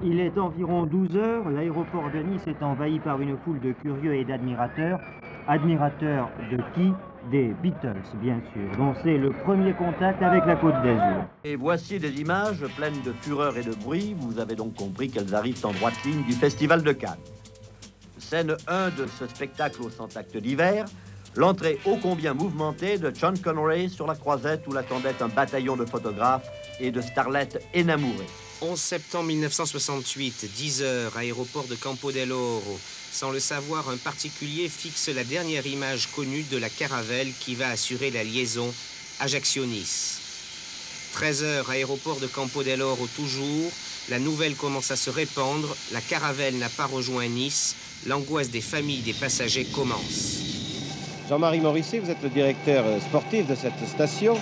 Il est environ 12 heures, l'aéroport de Nice est envahi par une foule de curieux et d'admirateurs. Admirateurs de qui? Des Beatles, bien sûr, dont c'est le premier contact avec la Côte d'Azur. Et voici des images pleines de fureur et de bruit. Vous avez donc compris qu'elles arrivent en droite ligne du Festival de Cannes. Scène 1 de ce spectacle au Centre Acte d'hiver. L'entrée ô combien mouvementée de Sean Connery sur la croisette où l'attendait un bataillon de photographes et de starlettes énamourées. 11 septembre 1968, 10 heures, aéroport de Campo dell'Oro. Sans le savoir, un particulier fixe la dernière image connue de la caravelle qui va assurer la liaison Ajaccio-Nice. 13 heures, aéroport de Campo dell'Oro toujours. La nouvelle commence à se répandre. La caravelle n'a pas rejoint Nice. L'angoisse des familles des passagers commence. Jean-Marie Morisset, vous êtes le directeur sportif de cette station.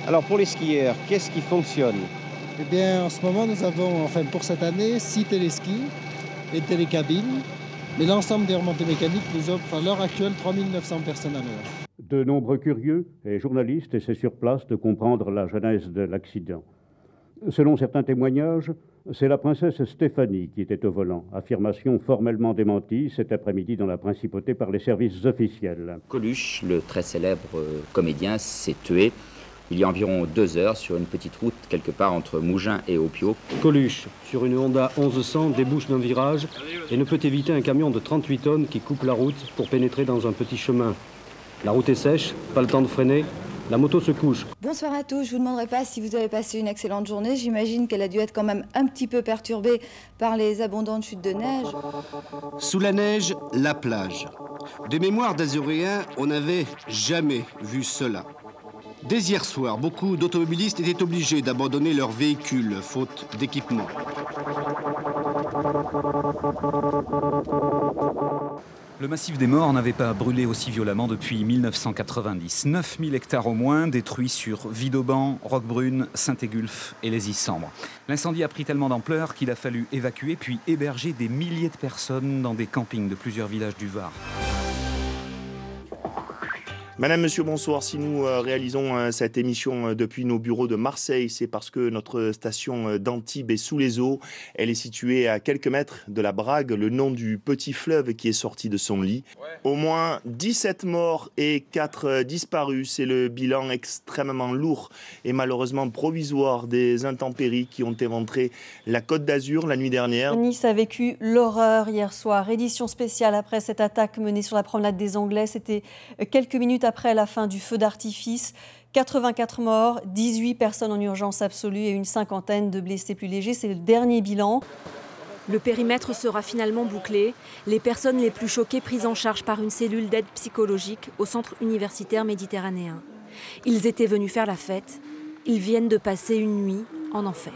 Alors pour les skieurs, qu'est-ce qui fonctionne? Eh bien, en ce moment, nous avons, enfin pour cette année, 6 téléskis et télécabines. Mais l'ensemble des remontées mécaniques nous offre à l'heure actuelle 3900 personnes à l'heure. De nombreux curieux et journalistes essaient sur place de comprendre la genèse de l'accident. Selon certains témoignages, c'est la princesse Stéphanie qui était au volant. Affirmation formellement démentie cet après-midi dans la principauté par les services officiels. Coluche, le très célèbre comédien, s'est tué il y a environ 2 heures sur une petite route quelque part entre Mougins et Opio. Coluche, sur une Honda 1100, débouche d'un virage et ne peut éviter un camion de 38 tonnes qui coupe la route pour pénétrer dans un petit chemin. La route est sèche, pas le temps de freiner, la moto se couche. Bonsoir à tous, je vous demanderai pas si vous avez passé une excellente journée. J'imagine qu'elle a dû être quand même un petit peu perturbée par les abondantes chutes de neige. Sous la neige, la plage. Des mémoires d'azuréens, on n'avait jamais vu cela. Dès hier soir, beaucoup d'automobilistes étaient obligés d'abandonner leurs véhicules, faute d'équipement. Le massif des morts n'avait pas brûlé aussi violemment depuis 1990. 9000 hectares au moins, détruits sur Vidauban, Roquebrune, Saint-Égulphe et les Issambres. L'incendie a pris tellement d'ampleur qu'il a fallu évacuer puis héberger des milliers de personnes dans des campings de plusieurs villages du Var. Madame, monsieur, bonsoir. Si nous réalisons cette émission depuis nos bureaux de Marseille, c'est parce que notre station d'Antibes est sous les eaux. Elle est située à quelques mètres de la Brague, le nom du petit fleuve qui est sorti de son lit. Au moins 17 morts et 4 disparus. C'est le bilan extrêmement lourd et malheureusement provisoire des intempéries qui ont éventré la Côte d'Azur la nuit dernière. Nice a vécu l'horreur hier soir. Édition spéciale après cette attaque menée sur la promenade des Anglais. C'était quelques minutes après la fin du feu d'artifice. 84 morts, 18 personnes en urgence absolue et une cinquantaine de blessés plus légers. C'est le dernier bilan. Le périmètre sera finalement bouclé. Les personnes les plus choquées prises en charge par une cellule d'aide psychologique au centre universitaire méditerranéen. Ils étaient venus faire la fête. Ils viennent de passer une nuit en enfer.